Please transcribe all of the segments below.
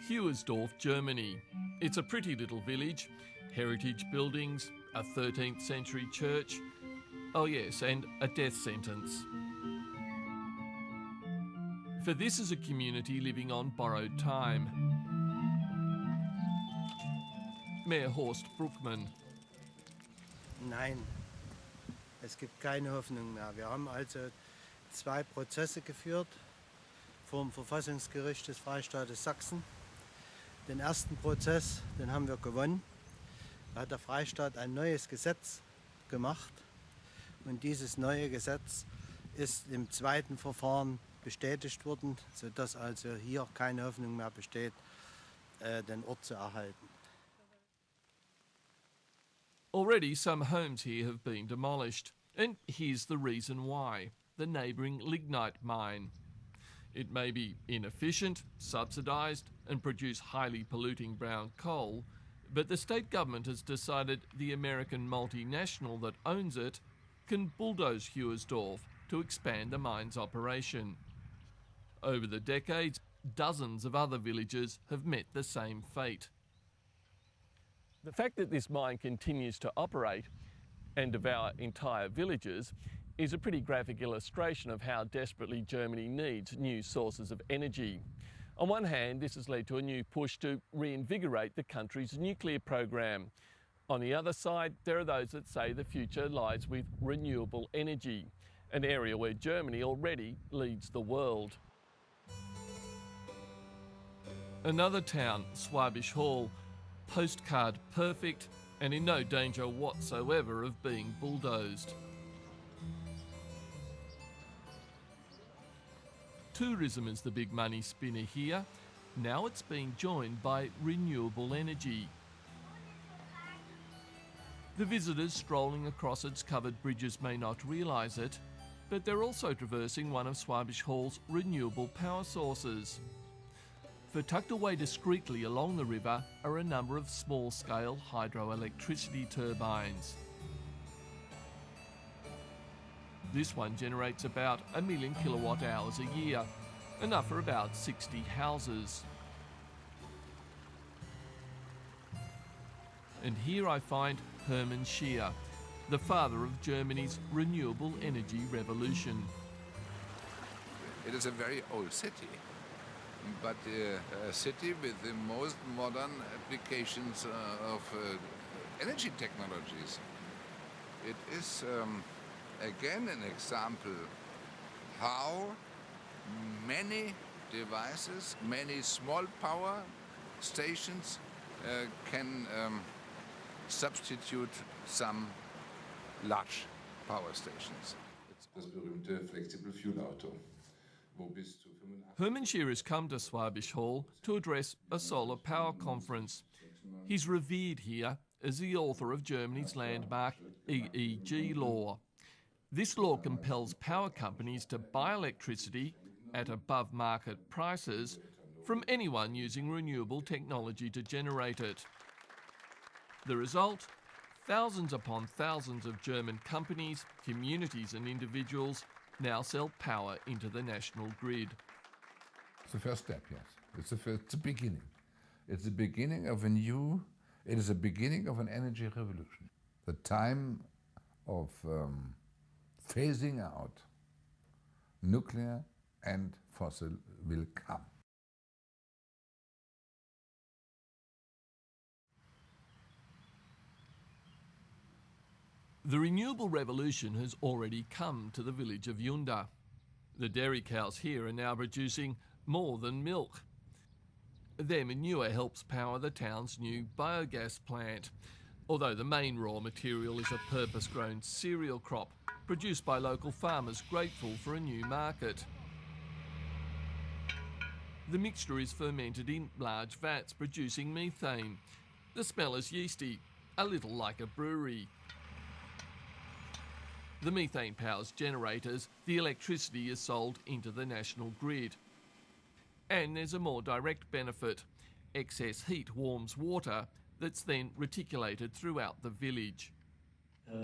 Hewersdorf, Germany. It's a pretty little village, heritage buildings, a 13th century church, oh yes, and a death sentence. For this is a community living on borrowed time. Mayor Horst Bruckmann. Nein, es gibt keine Hoffnung mehr. Wir haben also 2 Prozesse geführt vor dem Verfassungsgericht des Freistaates Sachsen. Den ersten Prozess, den haben wir gewonnen. Da hat der Freistaat ein neues Gesetz gemacht. Und dieses neue Gesetz ist im zweiten Verfahren bestätigt worden, sodass also hier keine Hoffnung mehr besteht, den Ort zu erhalten. Already some homes here have been demolished, and here's the reason why: the neighbouring lignite mine. It may be inefficient, subsidised, and produce highly polluting brown coal, but the state government has decided the American multinational that owns it can bulldoze Hewersdorf to expand the mine's operation. Over the decades, dozens of other villages have met the same fate. The fact that this mine continues to operate and devour entire villages is a pretty graphic illustration of how desperately Germany needs new sources of energy. On one hand, this has led to a new push to reinvigorate the country's nuclear program. On the other side, there are those that say the future lies with renewable energy, an area where Germany already leads the world. Another town, Schwabisch Hall, postcard perfect and in no danger whatsoever of being bulldozed. Tourism is the big money spinner here. Now it's being joined by renewable energy. The visitors strolling across its covered bridges may not realise it, but they're also traversing one of Schwabisch Hall's renewable power sources. For tucked away discreetly along the river are a number of small-scale hydroelectricity turbines. This one generates about 1 million kilowatt hours a year, enough for about 60 houses. And here I find Hermann Scheer, the father of Germany's renewable energy revolution. It is a very old city, but a city with the most modern applications of energy technologies. It is again an example how many devices, many small power stations can substitute some large power stations. Das berühmte Flexible Fuel Auto. Hermann Scheer has come to Schwabisch Hall to address a solar power conference. He's revered here as the author of Germany's landmark EEG law. This law compels power companies to buy electricity at above market prices from anyone using renewable technology to generate it. The result? Thousands upon thousands of German companies, communities and individuals now sell power into the national grid. It's the first step, yes. It's a beginning. It's the beginning of it is the beginning of an energy revolution. The time of phasing out nuclear and fossil will come. The renewable revolution has already come to the village of Junda. The dairy cows here are now producing more than milk. Their manure helps power the town's new biogas plant, although the main raw material is a purpose-grown cereal crop produced by local farmers grateful for a new market. The mixture is fermented in large vats producing methane. The smell is yeasty, a little like a brewery. The methane powers generators, the electricity is sold into the national grid. And there's a more direct benefit. Excess heat warms water that's then reticulated throughout the village.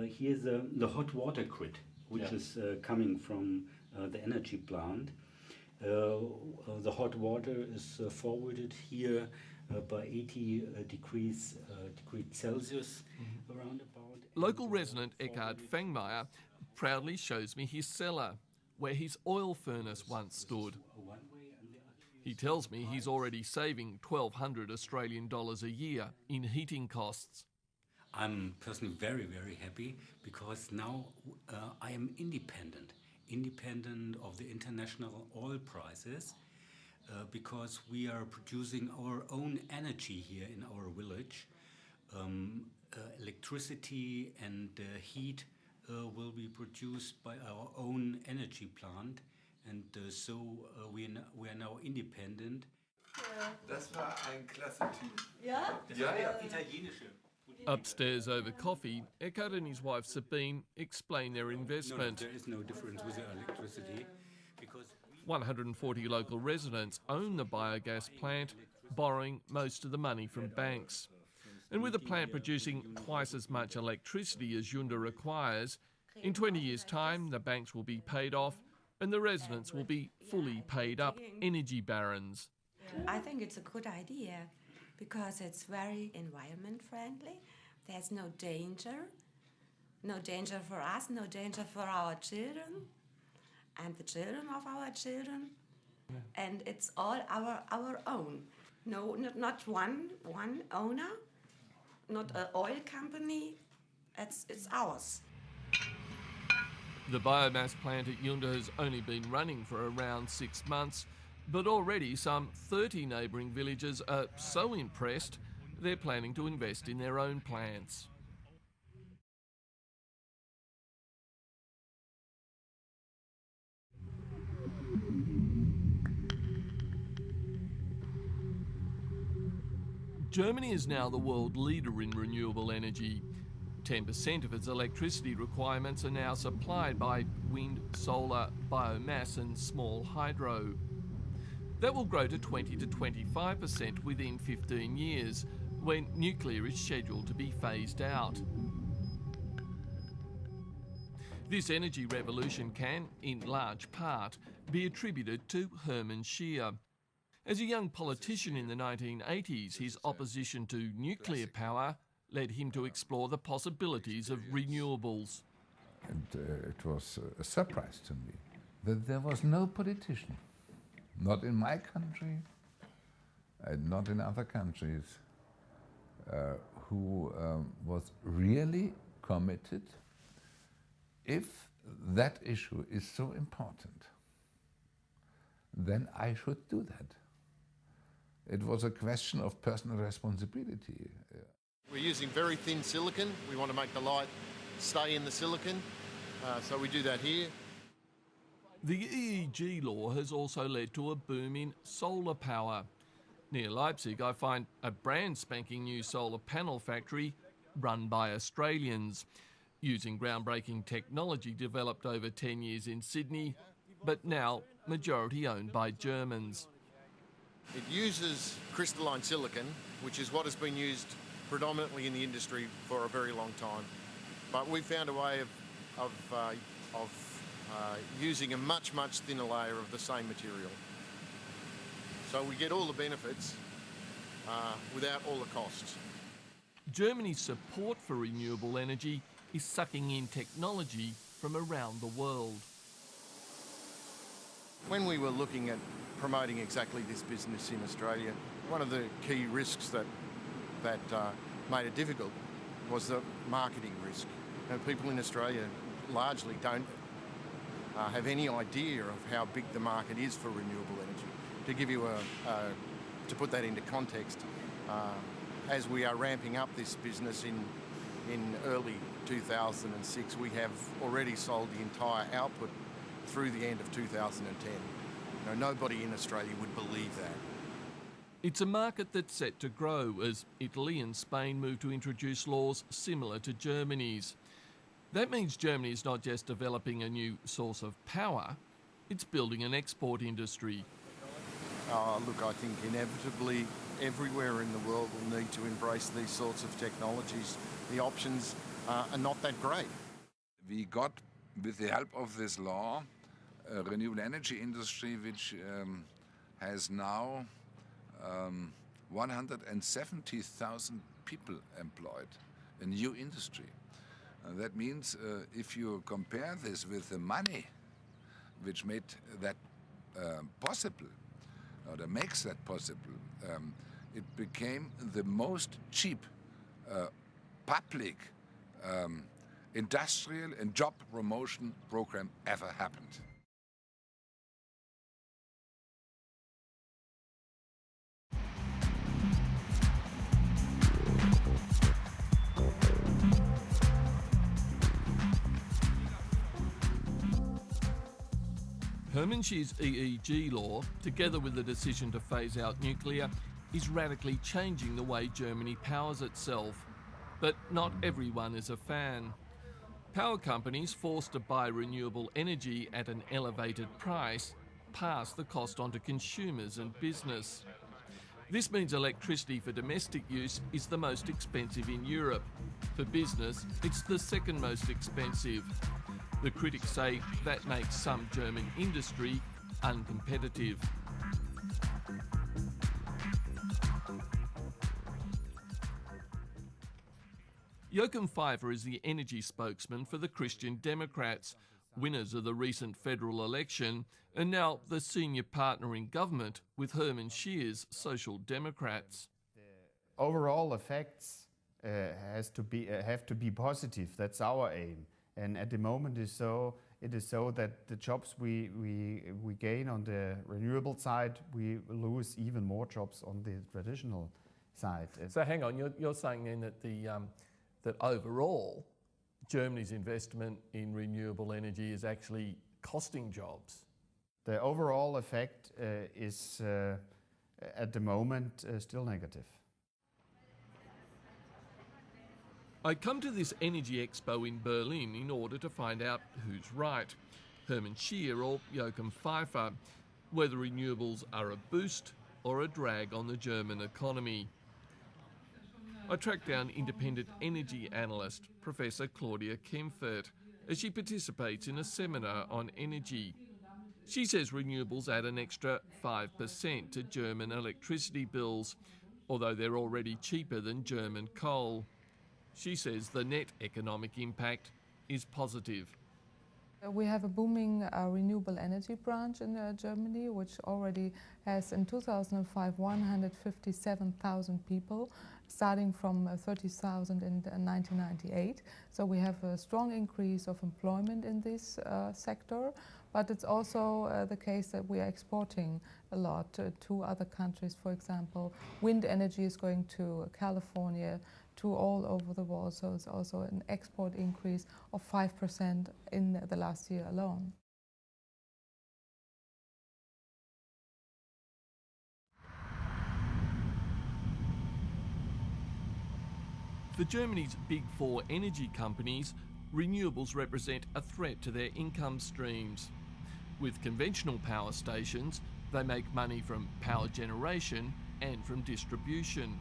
Here's the hot water grid, which is coming from the energy plant. The hot water is forwarded here by 80 degrees Celsius around about. Local resident Eckhard Fangmeier proudly shows me his cellar, where his oil furnace once stood. He tells me he's already saving 1,200 Australian dollars a year in heating costs. I'm personally very, very happy because now I am independent of the international oil prices because we are producing our own energy here in our village. Electricity and heat will be produced by our own energy plant, and so we are now independent. Das war ein klasse Team. Ja? Italienische. Upstairs over coffee, Eckhard and his wife Sabine explain their No, investment. there is no difference with the electricity because 140 local residents own the biogas plant, borrowing most of the money from banks. And with the plant producing twice as much electricity as Yunda requires, in 20 years' time the banks will be paid off and the residents will be fully paid up energy barons. I think it's a good idea because it's very environment friendly. There's no danger for us, no danger for our children and the children of our children. And it's all our own. No, not one owner, not an oil company. It's ours. The biomass plant at Yunda has only been running for around 6 months, but already some 30 neighbouring villages are so impressed they're planning to invest in their own plants. Germany is now the world leader in renewable energy. 10% of its electricity requirements are now supplied by wind, solar, biomass and small hydro. That will grow to 20 to 25% within 15 years, when nuclear is scheduled to be phased out. This energy revolution can, in large part, be attributed to Hermann Scheer. As a young politician in the 1980s, his opposition to nuclear power led him to explore the possibilities of renewables. And it was a surprise to me that there was no politician, not in my country and not in other countries, who was really committed. If that issue is so important, then I should do that. It was a question of personal responsibility. We're using very thin silicon. We want to make the light stay in the silicon, so we do that here. The EEG law has also led to a boom in solar power. Near Leipzig, I find a brand spanking new solar panel factory run by Australians, using groundbreaking technology developed over 10 years in Sydney, but now majority owned by Germans. It uses crystalline silicon, which is what has been used predominantly in the industry for a very long time. But we found a way of using a much thinner layer of the same material. So we get all the benefits without all the costs. Germany's support for renewable energy is sucking in technology from around the world. When we were looking at promoting exactly this business in Australia, one of the key risks that made it difficult was the marketing risk. And people in Australia largely don't have any idea of how big the market is for renewable energy. To give you to put that into context, as we are ramping up this business in early 2006, we have already sold the entire output through the end of 2010. You know, nobody in Australia would believe that. It's a market that's set to grow as Italy and Spain move to introduce laws similar to Germany's. That means Germany is not just developing a new source of power, it's building an export industry. Look, I think inevitably everywhere in the world will need to embrace these sorts of technologies. The options are not that great. We got, with the help of this law, a renewable energy industry which has now 170,000 people employed, a new industry. That means if you compare this with the money which made that possible, or that makes that possible, it became the most cheap public industrial and job promotion program ever happened. Hermann Scheer's EEG law, together with the decision to phase out nuclear, is radically changing the way Germany powers itself. But not everyone is a fan. Power companies forced to buy renewable energy at an elevated price pass the cost on to consumers and business. This means electricity for domestic use is the most expensive in Europe. For business, it's the second most expensive. The critics say that makes some German industry uncompetitive. Joachim Pfeiffer is the energy spokesman for the Christian Democrats, winners of the recent federal election, and now the senior partner in government with Hermann Scheer's Social Democrats. Overall effects have to be positive. That's our aim. And at the moment it is so that the jobs we gain on the renewable side, we lose even more jobs on the traditional side. So hang on, you're saying then that that overall Germany's investment in renewable energy is actually costing jobs? The overall effect is at the moment still negative. I come to this energy expo in Berlin in order to find out who's right, Hermann Scheer or Joachim Pfeiffer, whether renewables are a boost or a drag on the German economy. I track down independent energy analyst Professor Claudia Kempfert as she participates in a seminar on energy. She says renewables add an extra 5% to German electricity bills, although they're already cheaper than German coal. She says the net economic impact is positive. We have a booming renewable energy branch in Germany, which already has in 2005 157,000 people, starting from 30,000 in 1998. So we have a strong increase of employment in this sector, but it's also the case that we are exporting a lot to other countries. For example, wind energy is going to California, to all over the world, so it's also an export increase of 5% in the last year alone. For Germany's big four energy companies, renewables represent a threat to their income streams. With conventional power stations, they make money from power generation and from distribution.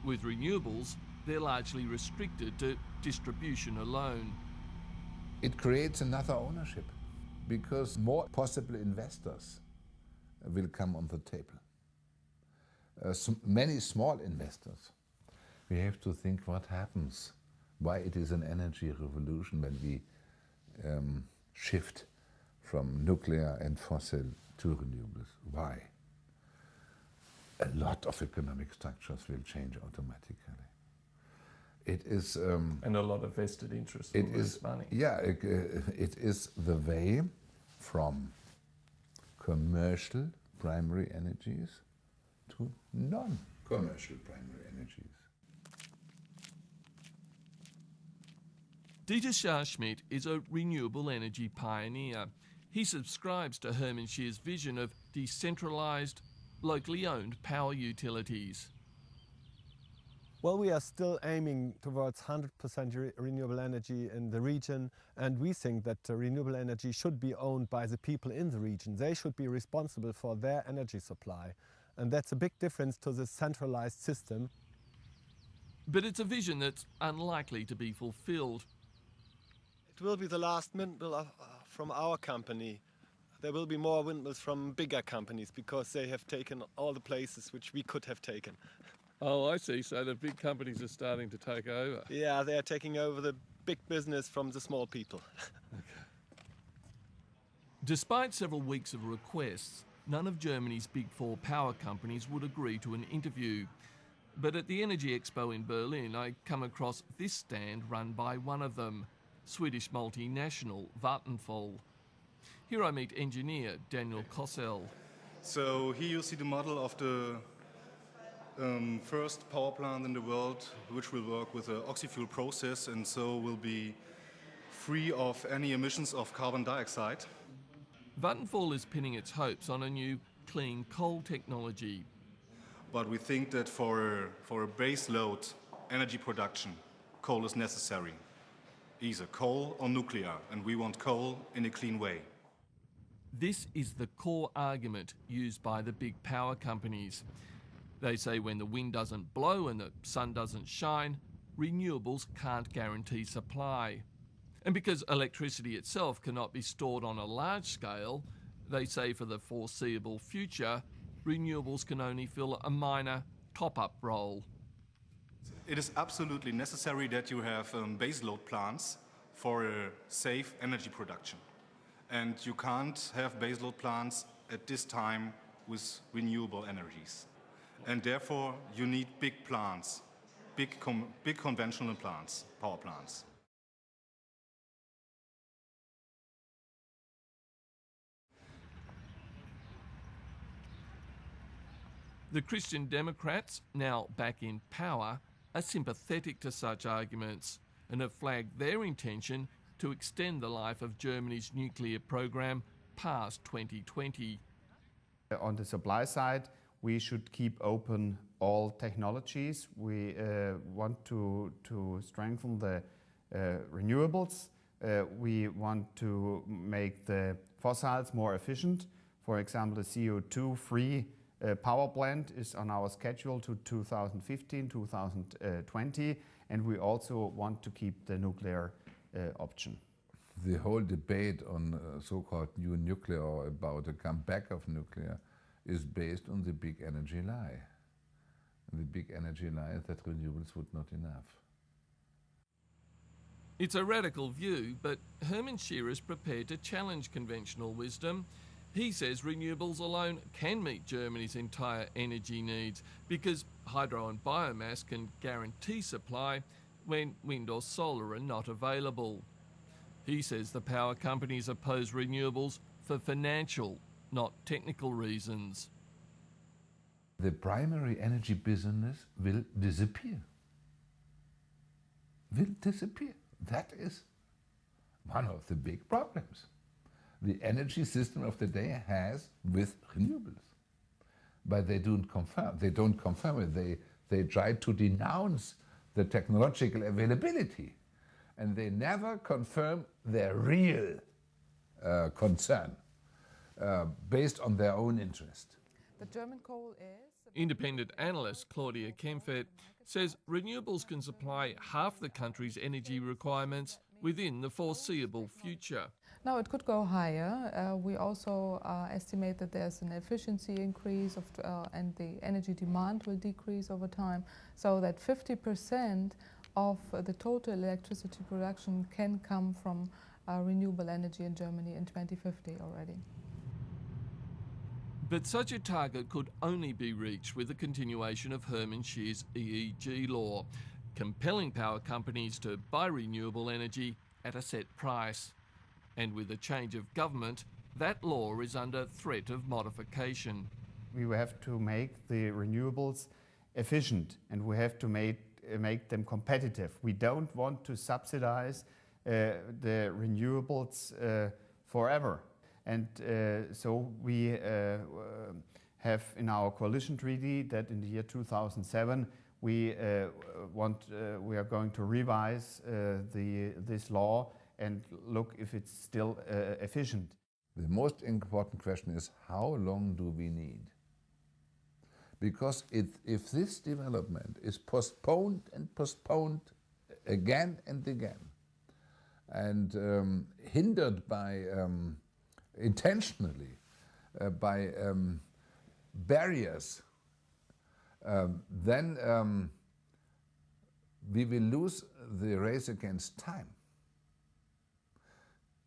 With renewables, they're largely restricted to distribution alone. It creates another ownership because more possible investors will come on the table. Many small investors. We have to think what happens, why it is an energy revolution when we shift from nuclear and fossil to renewables. Why? A lot of economic structures will change automatically. It is and a lot of vested interest will lose money. Yeah, it is the way from commercial primary energies to non-commercial primary energies. Dieter Scharschmidt is a renewable energy pioneer. He subscribes to Hermann Scheer's vision of decentralised, locally owned power utilities. Well, we are still aiming towards 100% renewable energy in the region, and we think that renewable energy should be owned by the people in the region. They should be responsible for their energy supply, and that's a big difference to the centralized system. But it's a vision that's unlikely to be fulfilled. It will be the last windmill from our company there will be more windmills from bigger companies because they have taken all the places which we could have taken. Oh, I see. So the big companies are starting to take over. Yeah, they are taking over the big business from the small people. Despite several weeks of requests, none of Germany's big four power companies would agree to an interview. But at the Energy Expo in Berlin, I come across this stand run by one of them, Swedish multinational Vattenfall. Here I meet engineer Daniel Kossel. So here you see the model of the first power plant in the world which will work with an oxy-fuel process and so will be free of any emissions of carbon dioxide. Vattenfall is pinning its hopes on a new clean coal technology. But we think that for a base load energy production, coal is necessary. Either coal or nuclear, and we want coal in a clean way. This is the core argument used by the big power companies. They say when the wind doesn't blow and the sun doesn't shine, renewables can't guarantee supply. And because electricity itself cannot be stored on a large scale, they say for the foreseeable future, renewables can only fill a minor top-up role. It is absolutely necessary that you have baseload plants for a safe energy production. And you can't have baseload plants at this time with renewable energies. And therefore, you need big plants, big conventional plants, power plants. The Christian Democrats, now back in power, are sympathetic to such arguments and have flagged their intention to extend the life of Germany's nuclear program past 2020. On the supply side, we should keep open all technologies. We want to strengthen the renewables. We want to make the fossils more efficient. For example, the CO2-free power plant is on our schedule to 2015, 2020, and we also want to keep the nuclear option. The whole debate on so-called new nuclear or about a comeback of nuclear is based on the big energy lie. And the big energy lie is that renewables would not enough. It's a radical view, but Hermann Scheer is prepared to challenge conventional wisdom. He says renewables alone can meet Germany's entire energy needs because hydro and biomass can guarantee supply when wind or solar are not available. He says the power companies oppose renewables for financial, not technical reasons. The primary energy business will disappear. Will disappear. That is one of the big problems the energy system of the day has with renewables. But they don't confirm it. They try to denounce the technological availability, and they never confirm their real concern based on their own interest. The German coal is... Independent analyst Claudia Kempfert says renewables can supply half the country's energy requirements within the foreseeable future. No, it could go higher. We also estimate that there's an efficiency increase and the energy demand will decrease over time, so that 50% of the total electricity production can come from renewable energy in Germany in 2050 already. But such a target could only be reached with the continuation of Hermann Scheer's EEG law, compelling power companies to buy renewable energy at a set price. And with a change of government, that law is under threat of modification. We have to make the renewables efficient and we have to make them competitive. We don't want to subsidize the renewables forever. And so we have in our coalition treaty that in the year 2007 we are going to revise this law and look if it's still efficient. The most important question is how long do we need? Because if this development is postponed and postponed again and again and hindered by intentionally by barriers, then we will lose the race against time.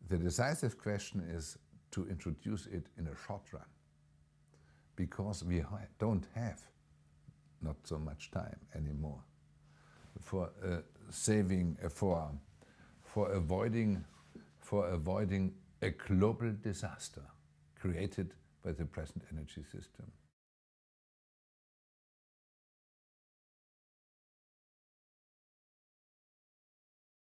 The decisive question is to introduce it in a short run, because we don't have not so much time anymore for saving, for avoiding a global disaster created by the present energy system.